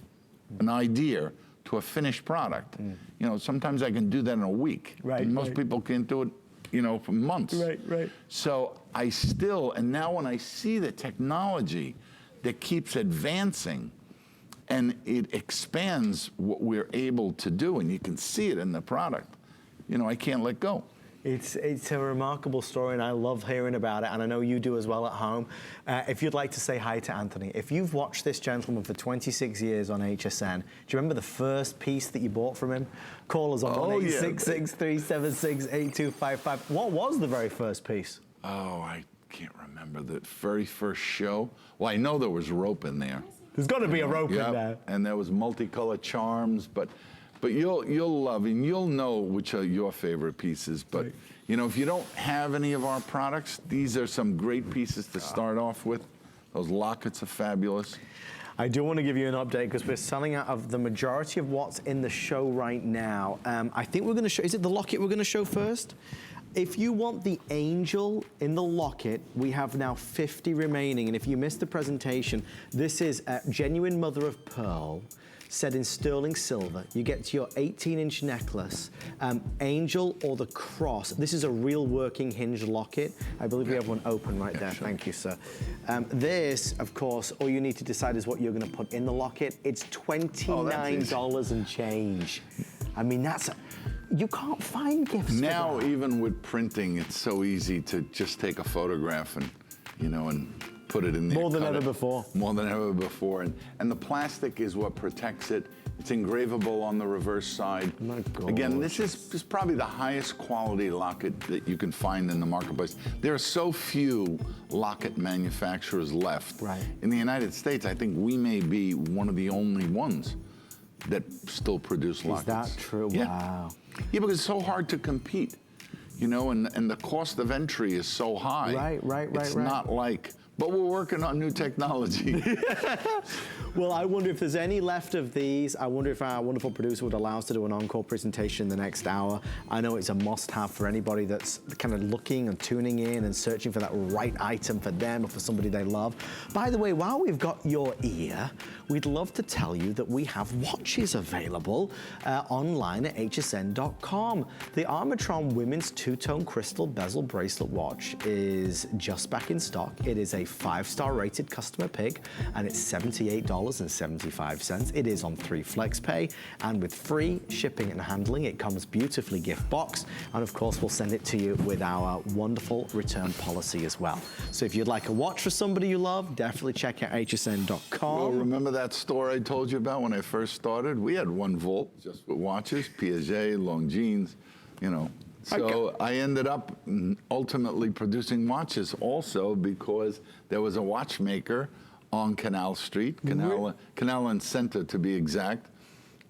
an idea to a finished product. You know, sometimes I can do that in a week. Right. And most people can't do it, you know, for months. Right. So I still, and now when I see the technology that keeps advancing, and it expands what we're able to do, and you can see it in the product, you know, I can't let go. It's a remarkable story, and I love hearing about it, and I know you do as well at home. If you'd like to say hi to Anthony, if you've watched this gentleman for 26 years on HSN, do you remember the first piece that you bought from him? Call us on 1-866-376-8255. What was the very first piece? Oh, I can't remember the very first show. Well, I know there was rope in there. There's got to be a rope in there. And there was multicolored charms, but you'll love and you'll know which are your favorite pieces. But you know, if you don't have any of our products, these are some great pieces to start off with. Those lockets are fabulous. I do want to give you an update because we're selling out of the majority of what's in the show right now. I think we're going to show, is it the locket we're going to show first? If you want the angel in the locket, we have now 50 remaining. And if you missed the presentation, this is a genuine mother of pearl set in sterling silver. You get to your 18-inch necklace, angel or the cross. This is a real working hinge locket. I believe we have one open right there. Sure. Thank you, sir. This, of course, all you need to decide is what you're going to put in the locket. It's $29 and change. I mean, you can't find gifts now. Even with printing, it's so easy to just take a photograph and, you know, and put it in there. More than ever before. More than ever before. And the plastic is what protects it. It's engravable on the reverse side. My God. Again, this is probably the highest quality locket that you can find in the marketplace. There are so few locket manufacturers left. Right. In the United States, I think we may be one of the only ones that still produce lockets. Is that true? Yeah. Wow. Yeah, because it's so hard to compete, you know, and the cost of entry is so high. Right. It's not like, but we're working on new technology. Well, I wonder if there's any left of these. I wonder if our wonderful producer would allow us to do an encore presentation in the next hour. I know it's a must-have for anybody that's kind of looking and tuning in and searching for that right item for them or for somebody they love. By the way, while we've got your ear, we'd love to tell you that we have watches available online at hsn.com. The Armatron Women's Two-Tone Crystal Bezel Bracelet Watch is just back in stock. It is a 5-star rated customer pick, and it's $78.75. It is on 3 flex pay, and with free shipping and handling, it comes beautifully gift boxed, and of course we'll send it to you with our wonderful return policy as well. So if you'd like a watch for somebody you love, definitely check out hsn.com. Well, remember that store I told you about when I first started? We had one vault just with watches, Piaget, Longines, you know. So I ended up ultimately producing watches also because there was a watchmaker on Canal Street, Canal and Center to be exact,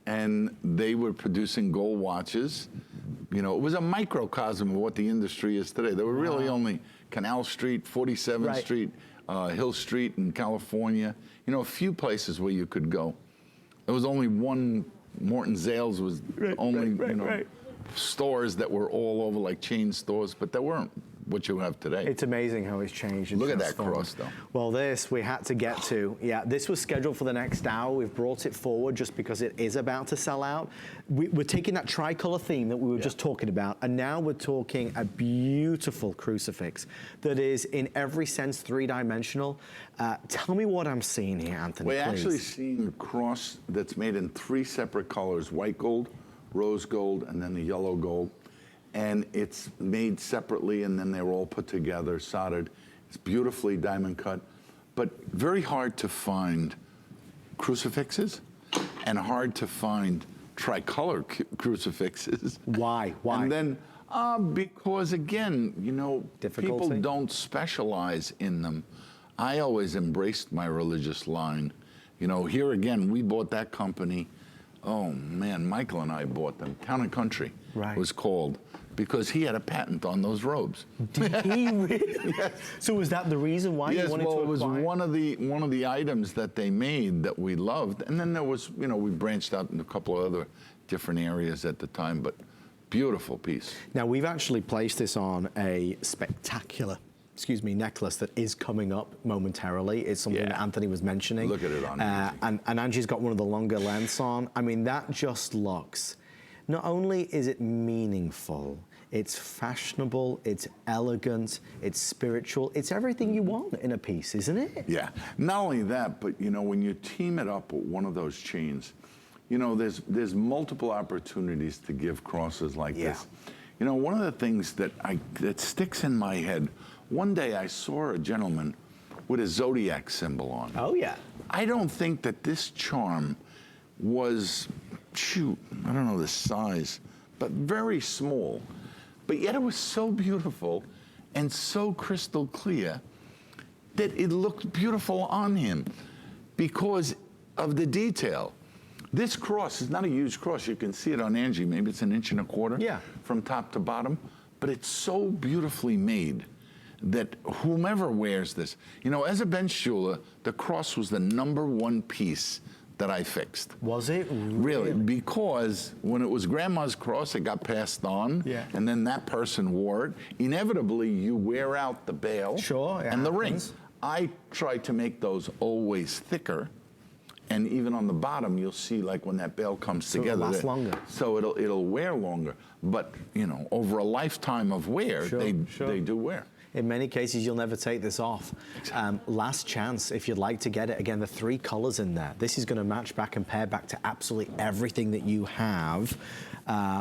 and they were producing gold watches. You know, it was a microcosm of what the industry is today. There were really only Canal Street, 47th Street, Hill Street in California. You know, a few places where you could go. There was only one, Morton Zales was only, stores that were all over, like chain stores, but they weren't what you have today. It's amazing how it's changed. Look at that cross, though. Well, this we had to get to. Yeah, this was scheduled for the next hour. We've brought it forward just because it is about to sell out. We're taking that tricolor theme that we were just talking about, and now we're talking a beautiful crucifix that is, in every sense, 3-dimensional. Tell me what I'm seeing here, Anthony, We're please. actually seeing a cross that's made in 3 separate colors: white gold, rose gold, and then the yellow gold. And it's made separately, and then they're all put together, soldered. It's beautifully diamond cut, but very hard to find crucifixes and hard to find tricolor crucifixes. Why? And then, because again, you know, people don't specialize in them. I always embraced my religious line. You know, here again, we bought that company. Oh man, Michael and I bought them. Town and Country was called, because he had a patent on those robes. Did he really? Yes. So was that the reason why you wanted to acquire? It was one of the items that they made that we loved, and then there was, you know, we branched out in a couple of other different areas at the time, but beautiful piece. Now we've actually placed this on a spectacular, necklace that is coming up momentarily. It's something that Anthony was mentioning. Look at it on and Angie's got one of the longer lengths on. I mean, that just looks, not only is it meaningful, it's fashionable, it's elegant, it's spiritual, it's everything you want in a piece, isn't it? Yeah, not only that, but you know, when you team it up with one of those chains, you know, there's multiple opportunities to give crosses like this. You know, one of the things that sticks in my head, one day I saw a gentleman with a zodiac symbol on. Oh, yeah. I don't think that this charm was, shoot, I don't know the size, but very small. But yet it was so beautiful and so crystal clear that it looked beautiful on him because of the detail. This cross is not a huge cross. You can see it on Angie. Maybe it's 1.25 inches from top to bottom. But it's so beautifully made that whomever wears this, you know, as a bench jeweler, the cross was the #1 piece that I fixed. Was it? Really? Because when it was grandma's cross, it got passed on, and then that person wore it. Inevitably, you wear out the bail and the rings. I try to make those always thicker, and even on the bottom, you'll see like when that bail comes together. It'll last longer. So it'll wear longer. But you know, over a lifetime of wear, they do wear. In many cases, you'll never take this off. Last chance, if you'd like to get it. Again, the 3 colors in there. This is going to match back and pair back to absolutely everything that you have.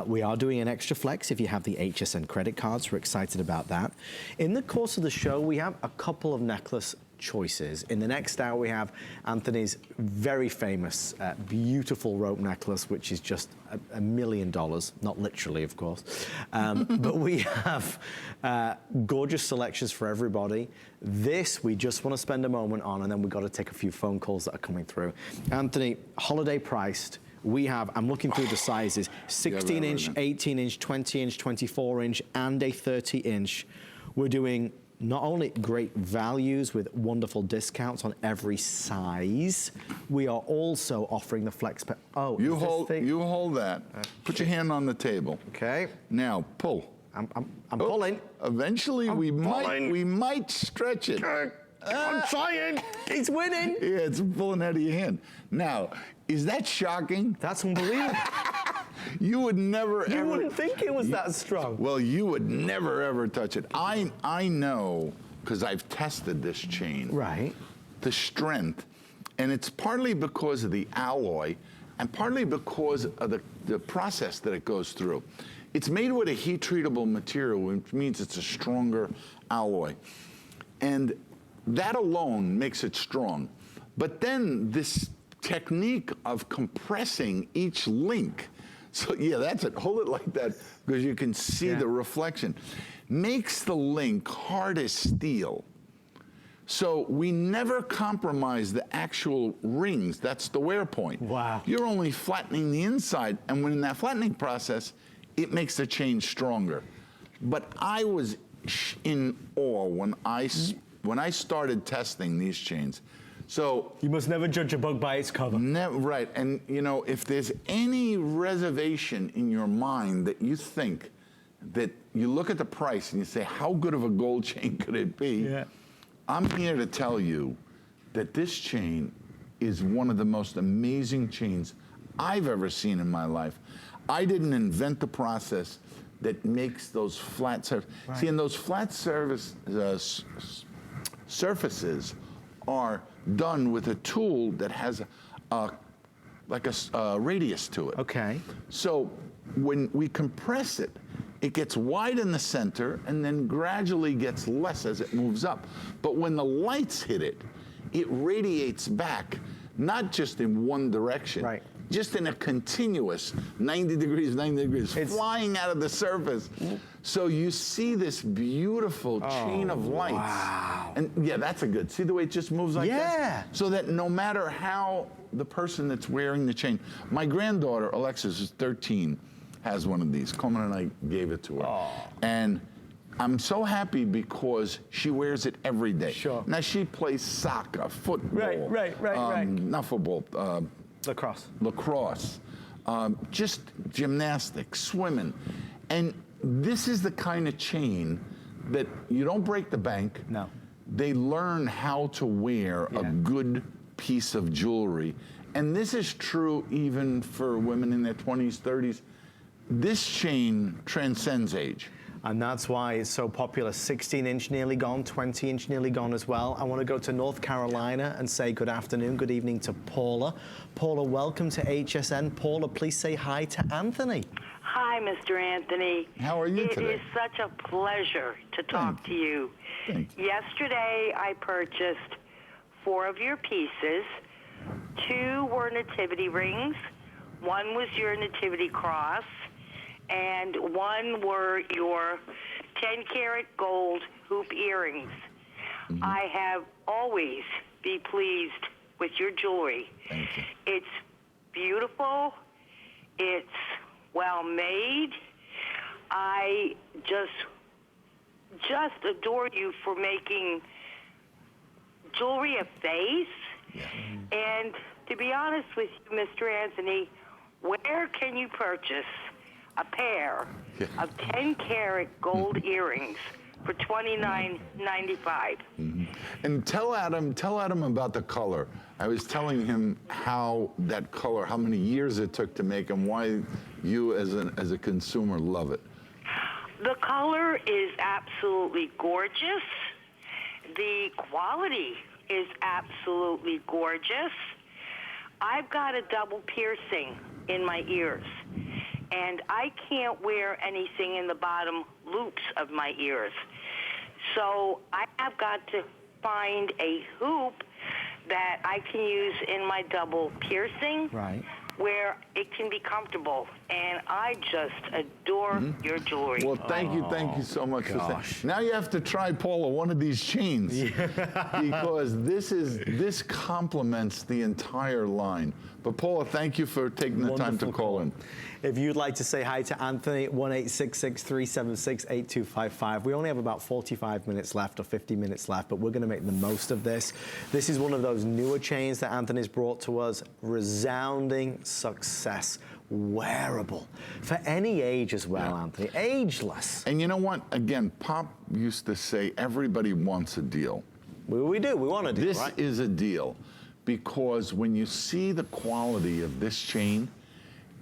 We are doing an extra flex if you have the HSN credit cards. We're excited about that. In the course of the show, we have a couple of necklace choices. In the next hour, we have Anthony's very famous, beautiful rope necklace, which is just $1 million, not literally, of course. But we have gorgeous selections for everybody. This, we just want to spend a moment on, and then we've got to take a few phone calls that are coming through. Anthony, holiday priced. We have, I'm looking through the sizes, 16-inch, 18-inch, 20-inch, 24-inch, and a 30-inch. We're doing not only great values with wonderful discounts on every size, we are also offering the flex. Oh, you hold that. Put your hand on the table. Okay. Now pull. I'm pulling. Eventually, we might stretch it. I'm trying. He's winning. Yeah, it's pulling out of your hand. Now, is that shocking? That's unbelievable. You would never You wouldn't think it was that strong. Well, you would never ever touch it. I know, because I've tested this chain. Right. The strength, and it's partly because of the alloy, and partly because of the process that it goes through. It's made with a heat-treatable material, which means it's a stronger alloy. And that alone makes it strong. But then this technique of compressing each link, so yeah, that's it, hold it like that, because you can see the reflection, makes the link hard as steel. So we never compromise the actual rings. That's the wear point. Wow. You're only flattening the inside, and when in that flattening process, it makes the chain stronger. But I was in awe when I started testing these chains. So you must never judge a book by its cover. Right, and you know, if there's any reservation in your mind that you think that you look at the price and you say, how good of a gold chain could it be? Yeah. I'm here to tell you that this chain is one of the most amazing chains I've ever seen in my life. I didn't invent the process that makes those flat surfaces. Right. See, and those flat surfaces are done with a tool that has like a radius to it. Okay. So when we compress it, it gets wide in the center and then gradually gets less as it moves up. But when the lights hit it, it radiates back, not just in one direction, right, just in a continuous 90 degrees, 90 degrees, flying out of the surface. So you see this beautiful chain of lights. Wow. And yeah, that's a good, see the way it just moves like that? Yeah. So that no matter how the person that's wearing the chain, my granddaughter, Alexis, is 13, has one of these. Coleman and I gave it to her. Oh. And I'm so happy because she wears it every day. Sure. Now she plays soccer, football. Right. Not football. Lacrosse. Lacrosse. Just gymnastics, swimming. And this is the kind of chain that you don't break the bank. No. They learn how to wear a good piece of jewelry. And this is true even for women in their 20s, 30s. This chain transcends age. And that's why it's so popular. 16-inch nearly gone, 20-inch nearly gone as well. I want to go to North Carolina and say good afternoon, good evening to Paula. Paula, welcome to HSN. Paula, please say hi to Anthony. Hi, Mr. Anthony. How are you today? It is such a pleasure to talk to you. Thank you. Yesterday, I purchased 4 of your pieces. 2 were Nativity rings. 1 was your Nativity Cross. And 1 were your 10-karat gold hoop earrings. I have always been pleased with your jewelry. Thank you. It's beautiful. It's well made. I just adore you for making jewelry a face. Yeah. And to be honest with you, Mr. Anthony, where can you purchase a pair of 10-karat gold earrings for $29.95? And tell Adam about the color. I was telling him how that color, how many years it took to make, and why you as a consumer love it. The color is absolutely gorgeous. The quality is absolutely gorgeous. I've got a double piercing in my ears, and I can't wear anything in the bottom loops of my ears. So I have got to find a hoop that I can use in my double piercing, Right. where it can be comfortable. And I just adore your jewelry. Well, thank you so much for saying. Now you have to try, Paula, one of these chains, because this complements the entire line. But Paula, thank you for taking the time to call in. If you'd like to say hi to Anthony, 1-866-376-8255. We only have about 45 minutes left or 50 minutes left, but we're going to make the most of this. This is one of those newer chains that Anthony's brought to us. Resounding success. Wearable. For any age as well, Anthony. Ageless. And you know what? Again, Pop used to say everybody wants a deal. We do. We want a deal, This right? is a deal, because when you see the quality of this chain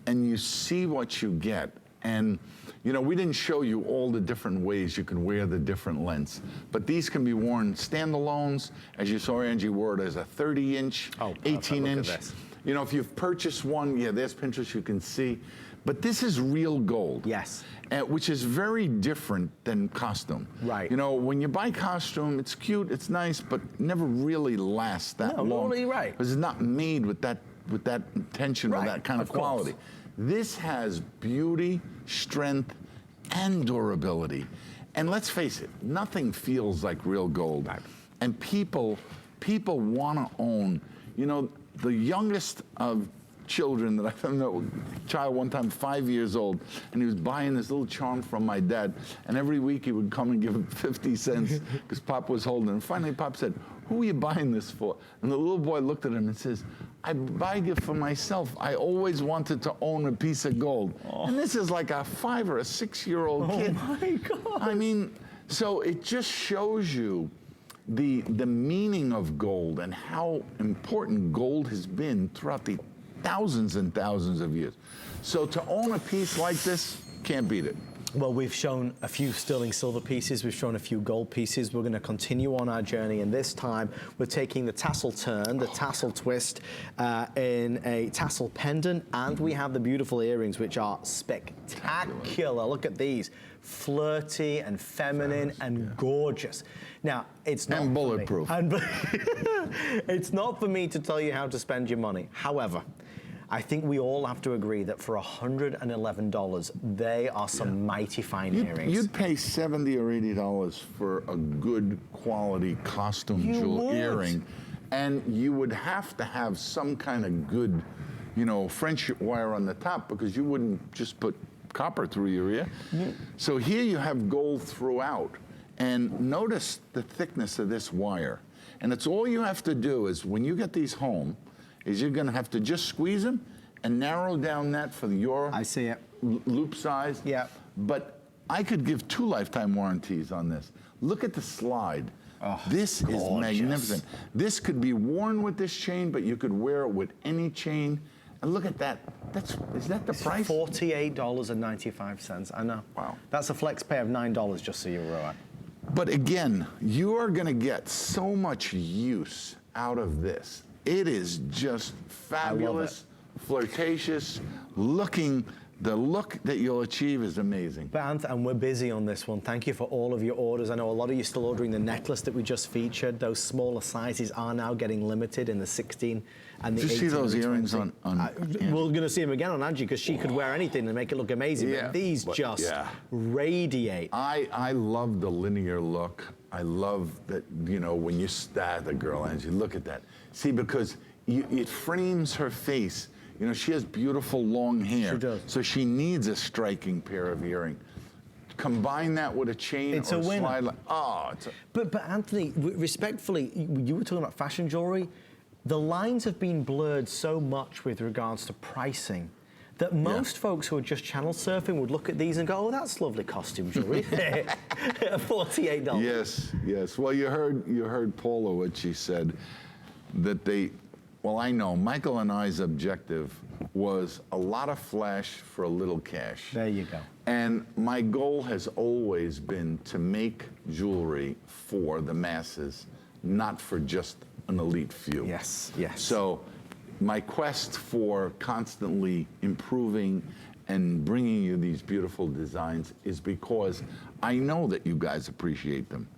and you see what you get, and you know, we didn't show you all the different ways you can wear the different lengths, but these can be worn standalones, as you saw Angie wore it as a 30-inch, 18-inch. You know, if you've purchased one, there's Pinterest, you can see. But this is real gold. Yes. Which is very different than costume. Right. You know, when you buy costume, it's cute, it's nice, but never really lasts that long. No, really, right. Because it's not made with that intention or that kind of quality. This has beauty, strength, and durability. And let's face it, nothing feels like real gold. Right. And people want to own, you know, the youngest of children that I met a child one time, 5 years old, and he was buying this little charm from my dad, and every week he would come and give him 50 cents because Pop was holding it. And finally Pop said, "Who are you buying this for?" And the little boy looked at him and says, "I'm buying it for myself. I always wanted to own a piece of gold." And this is like a 5 or a 6-year-old kid. Oh my God. I mean, so it just shows you the meaning of gold and how important gold has been throughout the thousands and thousands of years. So to own a piece like this, can't beat it. Well, we've shown a few sterling silver pieces, we've shown a few gold pieces. We're going to continue on our journey, and this time we're taking the tassel turn, the tassel twist in a tassel pendant, and we have the beautiful earrings, which are spectacular. Look at these. Flirty and feminine and gorgeous. Now, it's not and bulletproof. It's not for me to tell you how to spend your money. However, I think we all have to agree that for $111, they are some mighty fine earrings. You'd pay $70 or $80 for a good quality costume jewel earring, and you would have to have some kind of good, you know, friendship wire on the top, because you wouldn't just put copper through your ear. So here you have gold throughout, and notice the thickness of this wire. And it's all you have to do is, when you get these home, is you're going to have to just squeeze them and narrow down that for your loop size. Yeah. But I could give 2 lifetime warranties on this. Look at the slide. Oh, this gorgeous. is magnificent. This could be worn with this chain, but you could wear it with any chain. And look at that. Is that the price? $48.95. I know. Wow. That's a flex pay of $9, just so you're aware. But again, you are going to get so much use out of this. It is just fabulous, flirtatious, looking the look that you'll achieve is amazing. But and we're busy on this one. Thank you for all of your orders. I know a lot of you still ordering the necklace that we just featured. Those smaller sizes are now getting limited in the 16 and the 18. Did you see those and the earrings 20. on We're going to see them again on Angie because she could wear anything and make it look amazing. Yeah, but these just radiate. I love the linear look. I love that, you know, when you stare the girl, Angie, look at that. See, because it frames her face. You know, she has beautiful long hair. She does. So she needs a striking pair of earrings. Combine that with a chain It's or a winner. slide. But Anthony, respectfully, you were talking about fashion jewelry. The lines have been blurred so much with regards to pricing that most folks who are just channel surfing would look at these and go, oh, that's lovely costume jewelry. $48. Yes. Well, you heard Paula, what she said, that well, I know Michael and I's objective was a lot of flash for a little cash. There you go. And my goal has always been to make jewelry for the masses, not for just an elite few. Yes. So my quest for constantly improving and bringing you these beautiful designs is because I know that you guys appreciate them.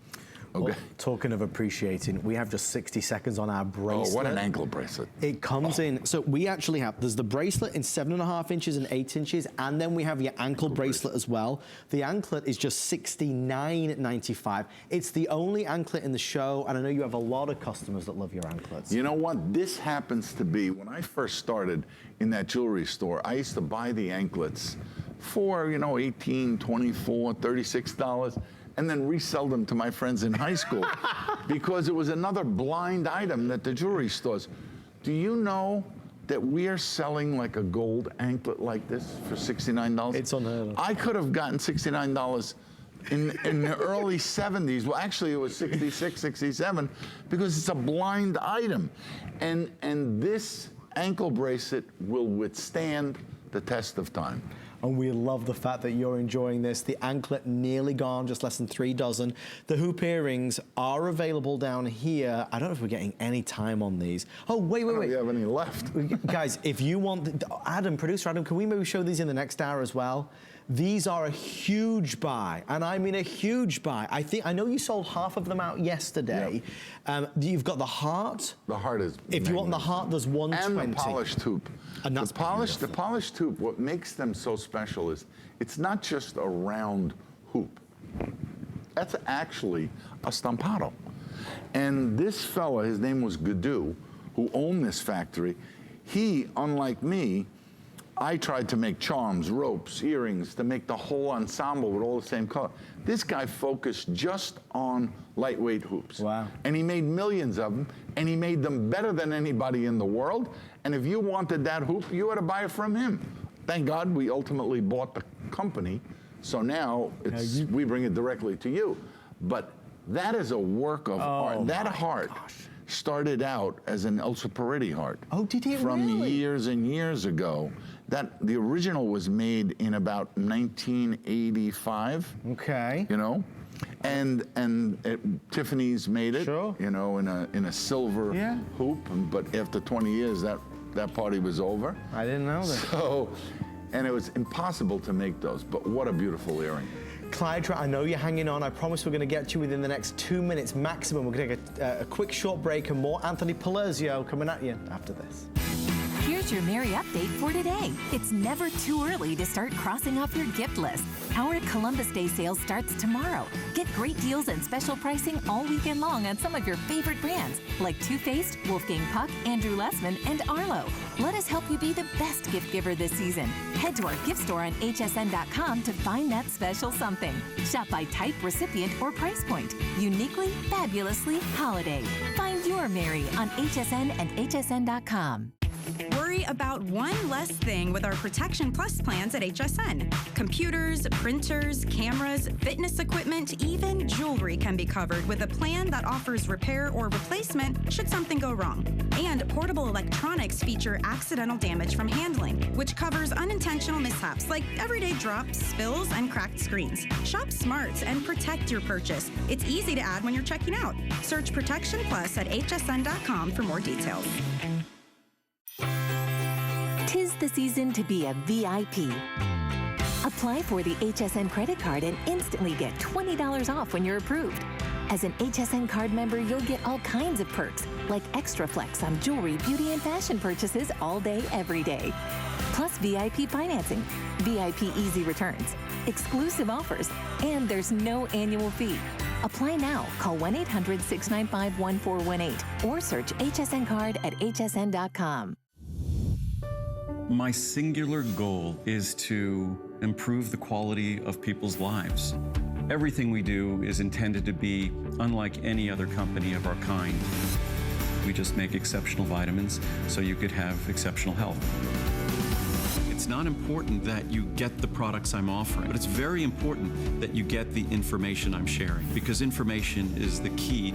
Okay. Well, talking of appreciating, we have just 60 seconds on our bracelet. Oh, what an ankle bracelet. It comes in, so we actually have, there's the bracelet in 7.5 inches and 8 inches, and then we have your ankle bracelet as well. The anklet is just $69.95. It's the only anklet in the show, and I know you have a lot of customers that love your anklets. You know what? This happens to be, when I first started in that jewelry store, I used to buy the anklets for, you know, $18, $24, $36. And then resell them to my friends in high school because it was another blind item that the jewelry stores. Do you know that we are selling like a gold anklet like this for $69? It's unheard of. I could have gotten $69 in the early 70s. Well, actually, it was 66, 67 because it's a blind item. And this ankle bracelet will withstand the test of time. And we love the fact that you're enjoying this. The anklet nearly gone, just less than 3 dozen. The hoop earrings are available down here. I don't know if we're getting any time on these. Oh, wait. Do you have any left? Guys, if you want, producer Adam, can we maybe show these in the next hour as well? These are a huge buy, and I mean a huge buy. I know you sold half of them out yesterday. Yep. You've got the heart. The heart is If you want the heart, there's 120. And the polished hoop. And that's the polished hoop, what makes them so special is it's not just a round hoop. That's actually a stampado. And this fella, his name was Gadu, who owned this factory, he, unlike me, I tried to make charms, ropes, earrings, to make the whole ensemble with all the same color. This guy focused just on lightweight hoops. Wow. And he made millions of them, and he made them better than anybody in the world. And if you wanted that hoop, you had to buy it from him. Thank God we ultimately bought the company, so now we bring it directly to you. But that is a work of art. That heart started out as an ultra-purity heart. Oh, did it From really? years and years ago. The original was made in about 1985. Okay. You know, and Tiffany's made it. Sure. You know, in a silver hoop. But after 20 years, that party was over. I didn't know that. So, and it was impossible to make those. But what a beautiful earring. Clyde, I know you're hanging on. I promise we're going to get to you within the next 2 minutes maximum. We're going to take a quick short break and more Anthony Palazzio coming at you after this. Here's your Merry update for today. It's never too early to start crossing off your gift list. Our Columbus Day sale starts tomorrow. Get great deals and special pricing all weekend long on some of your favorite brands like Too Faced, Wolfgang Puck, Andrew Lessman, and Arlo. Let us help you be the best gift giver this season. Head to our gift store on hsn.com to find that special something. Shop by type, recipient, or price point. Uniquely, fabulously holiday. Find your Merry on HSN and hsn.com. Worry about one less thing with our Protection Plus plans at HSN. Computers, printers, cameras, fitness equipment, even jewelry can be covered with a plan that offers repair or replacement should something go wrong. And portable electronics feature accidental damage from handling, which covers unintentional mishaps like everyday drops, spills, and cracked screens. Shop smart and protect your purchase. It's easy to add when you're checking out. Search Protection Plus at hsn.com for more details. 'tis the season to be a VIP. Apply for the HSN credit card and instantly get $20 off when you're approved. As an HSN card member, you'll get all kinds of perks, like extra flex on jewelry, beauty, and fashion purchases all day, every day. Plus VIP financing, VIP easy returns, exclusive offers, and there's no annual fee. Apply now. Call 1-800-695-1418 or search HSN card at hsn.com. My singular goal is to improve the quality of people's lives. Everything we do is intended to be unlike any other company of our kind. We just make exceptional vitamins so you could have exceptional health. It's not important that you get the products I'm offering, but it's very important that you get the information I'm sharing, because information is the key